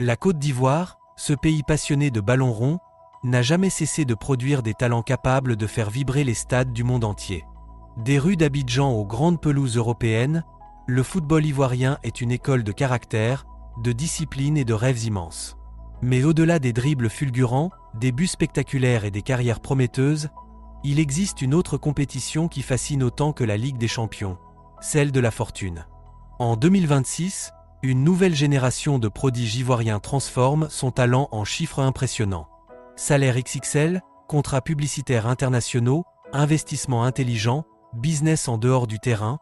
La Côte d'Ivoire, ce pays passionné de ballon rond, n'a jamais cessé de produire des talents capables de faire vibrer les stades du monde entier. Des rues d'Abidjan aux grandes pelouses européennes, le football ivoirien est une école de caractère, de discipline et de rêves immenses. Mais au-delà des dribbles fulgurants, des buts spectaculaires et des carrières prometteuses, il existe une autre compétition qui fascine autant que la Ligue des Champions, celle de la fortune. En 2026, une nouvelle génération de prodiges ivoiriens transforme son talent en chiffres impressionnants. Salaire XXL, contrats publicitaires internationaux, investissements intelligents, business en dehors du terrain,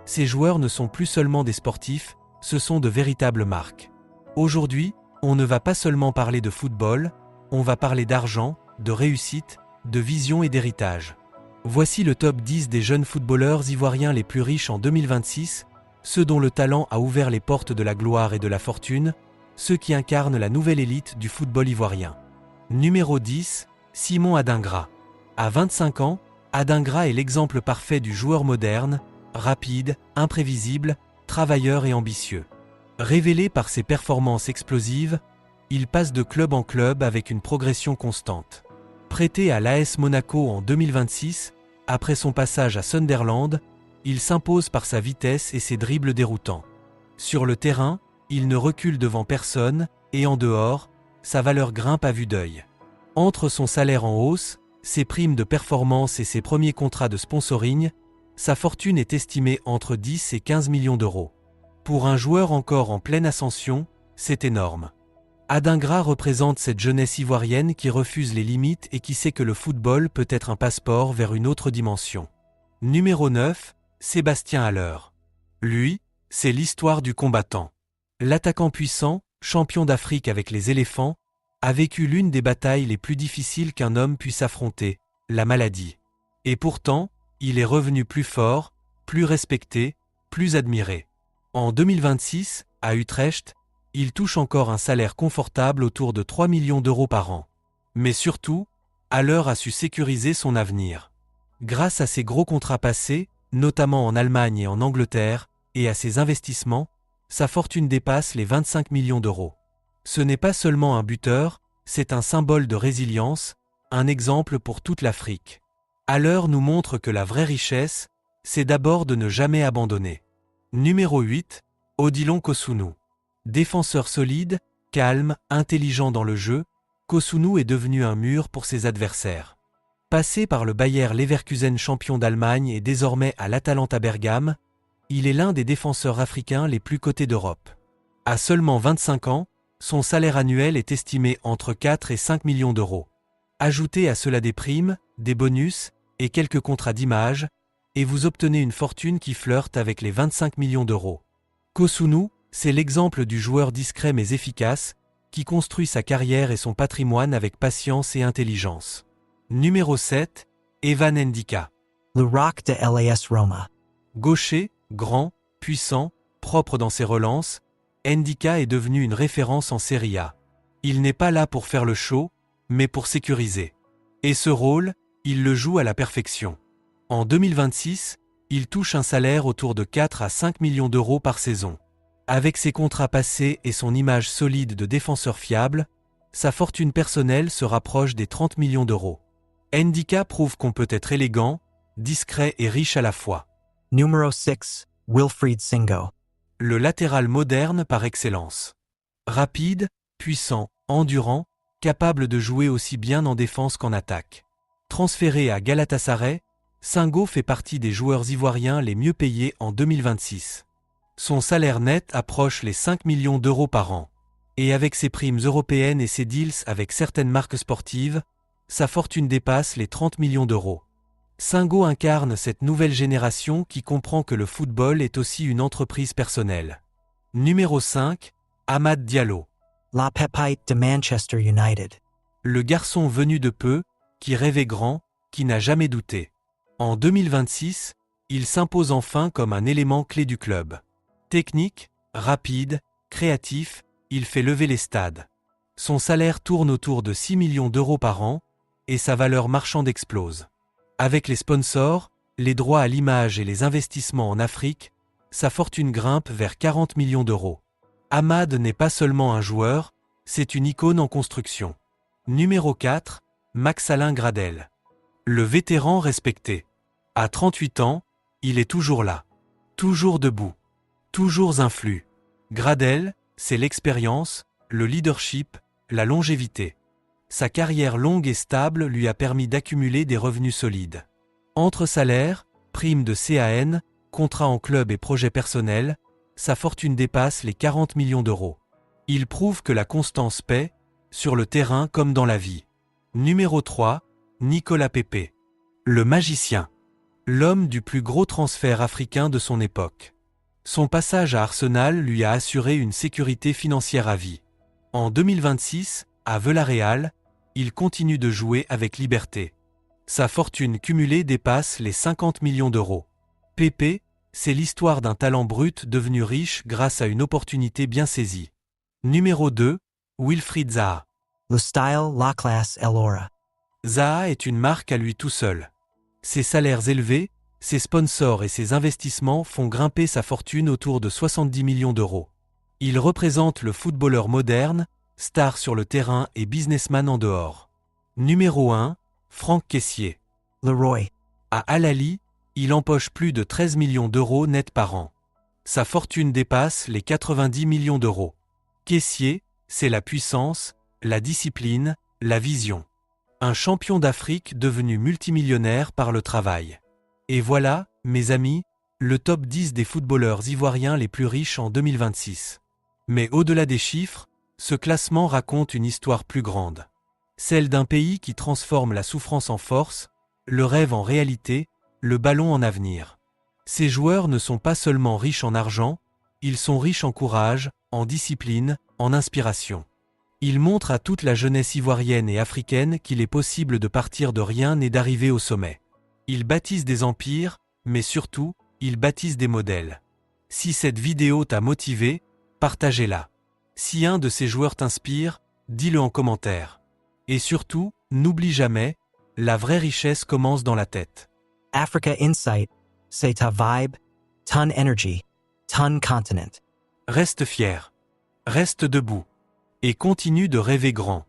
ces joueurs ne sont plus seulement des sportifs, ce sont de véritables marques. Aujourd'hui, on ne va pas seulement parler de football, on va parler d'argent, de réussite, de vision et d'héritage. Voici le top 10 des jeunes footballeurs ivoiriens les plus riches en 2026, ceux dont le talent a ouvert les portes de la gloire et de la fortune, ceux qui incarnent la nouvelle élite du football ivoirien. Numéro 10, Simon Adingra. À 25 ans, Adingra est l'exemple parfait du joueur moderne, rapide, imprévisible, travailleur et ambitieux. Révélé par ses performances explosives, il passe de club en club avec une progression constante. Prêté à l'AS Monaco en 2026, après son passage à Sunderland, il s'impose par sa vitesse et ses dribbles déroutants. Sur le terrain, il ne recule devant personne, et en dehors, sa valeur grimpe à vue d'œil. Entre son salaire en hausse, ses primes de performance et ses premiers contrats de sponsoring, sa fortune est estimée entre 10 et 15 millions d'euros. Pour un joueur encore en pleine ascension, c'est énorme. Adingra représente cette jeunesse ivoirienne qui refuse les limites et qui sait que le football peut être un passeport vers une autre dimension. Numéro 9, Sébastien Haller. Lui, c'est l'histoire du combattant. L'attaquant puissant, champion d'Afrique avec les éléphants, a vécu l'une des batailles les plus difficiles qu'un homme puisse affronter, la maladie. Et pourtant, il est revenu plus fort, plus respecté, plus admiré. En 2026, à Utrecht, il touche encore un salaire confortable autour de 3 millions d'euros par an. Mais surtout, Haller a su sécuriser son avenir. Grâce à ses gros contrats passés, notamment en Allemagne et en Angleterre, et à ses investissements, sa fortune dépasse les 25 millions d'euros. Ce n'est pas seulement un buteur, c'est un symbole de résilience, un exemple pour toute l'Afrique. Haller nous montre que la vraie richesse, c'est d'abord de ne jamais abandonner. Numéro 8, Odilon Kosunu. Défenseur solide, calme, intelligent dans le jeu, Kosunu est devenu un mur pour ses adversaires. Passé par le Bayer Leverkusen champion d'Allemagne et désormais à l'Atalanta Bergame, il est l'un des défenseurs africains les plus cotés d'Europe. À seulement 25 ans, son salaire annuel est estimé entre 4 et 5 millions d'euros. Ajoutez à cela des primes, des bonus et quelques contrats d'image, et vous obtenez une fortune qui flirte avec les 25 millions d'euros. Kosunu, c'est l'exemple du joueur discret mais efficace, qui construit sa carrière et son patrimoine avec patience et intelligence. Numéro 7, Evan Ndika. Le Rock de l'AS Roma. Gaucher, grand, puissant, propre dans ses relances, Ndika est devenu une référence en Serie A. Il n'est pas là pour faire le show, mais pour sécuriser. Et ce rôle, il le joue à la perfection. En 2026, il touche un salaire autour de 4 à 5 millions d'euros par saison. Avec ses contrats passés et son image solide de défenseur fiable, sa fortune personnelle se rapproche des 30 millions d'euros. Ndika prouve qu'on peut être élégant, discret et riche à la fois. Numéro 6, Wilfried Singo. Le latéral moderne par excellence. Rapide, puissant, endurant, capable de jouer aussi bien en défense qu'en attaque. Transféré à Galatasaray, Singo fait partie des joueurs ivoiriens les mieux payés en 2026. Son salaire net approche les 5 millions d'euros par an. Et avec ses primes européennes et ses deals avec certaines marques sportives, sa fortune dépasse les 30 millions d'euros. Singo incarne cette nouvelle génération qui comprend que le football est aussi une entreprise personnelle. Numéro 5, Amad Diallo. La Pépite de Manchester United. Le garçon venu de peu, qui rêvait grand, qui n'a jamais douté. En 2026, il s'impose enfin comme un élément clé du club. Technique, rapide, créatif, il fait lever les stades. Son salaire tourne autour de 6 millions d'euros par an, et sa valeur marchande explose. Avec les sponsors, les droits à l'image et les investissements en Afrique, sa fortune grimpe vers 40 millions d'euros. Amad n'est pas seulement un joueur, C'est une icône en construction. Numéro 4, Max-Alain Gradel. Le vétéran respecté. À 38 ans, il est toujours là. Toujours debout. Toujours influent. Gradel, c'est l'expérience, le leadership, la longévité. Sa carrière longue et stable lui a permis d'accumuler des revenus solides. Entre salaires, primes de CAN, contrats en club et projets personnels, sa fortune dépasse les 40 millions d'euros. Il prouve que la constance paie, sur le terrain comme dans la vie. Numéro 3, Nicolas Pepe. Le magicien. L'homme du plus gros transfert africain de son époque. Son passage à Arsenal lui a assuré une sécurité financière à vie. En 2026, à Villarreal, il continue de jouer avec liberté. Sa fortune cumulée dépasse les 50 millions d'euros. Pepe, c'est l'histoire d'un talent brut devenu riche grâce à une opportunité bien saisie. Numéro 2, Wilfried Zaha. Le style, la classe et l'aura. Zaha est une marque à lui tout seul. Ses salaires élevés, ses sponsors et ses investissements font grimper sa fortune autour de 70 millions d'euros. Il représente le footballeur moderne, star sur le terrain et businessman en dehors. Numéro 1, Franck Kessié. Leroy. À Al-Ahly, il empoche plus de 13 millions d'euros net par an. Sa fortune dépasse les 90 millions d'euros. Kessié, c'est la puissance, la discipline, la vision. Un champion d'Afrique devenu multimillionnaire par le travail. Et voilà, mes amis, le top 10 des footballeurs ivoiriens les plus riches en 2026. Mais au-delà des chiffres, ce classement raconte une histoire plus grande. Celle d'un pays qui transforme la souffrance en force, le rêve en réalité, le ballon en avenir. Ces joueurs ne sont pas seulement riches en argent, ils sont riches en courage, en discipline, en inspiration. Ils montrent à toute la jeunesse ivoirienne et africaine qu'il est possible de partir de rien et d'arriver au sommet. Ils bâtissent des empires, mais surtout, ils bâtissent des modèles. Si cette vidéo t'a motivé, partagez-la. Si un de ces joueurs t'inspire, dis-le en commentaire. Et surtout, n'oublie jamais, la vraie richesse commence dans la tête. Africa Insight, c'est ta vibe, ton energy, ton continent. Reste fier. Reste debout. Et continue de rêver grand.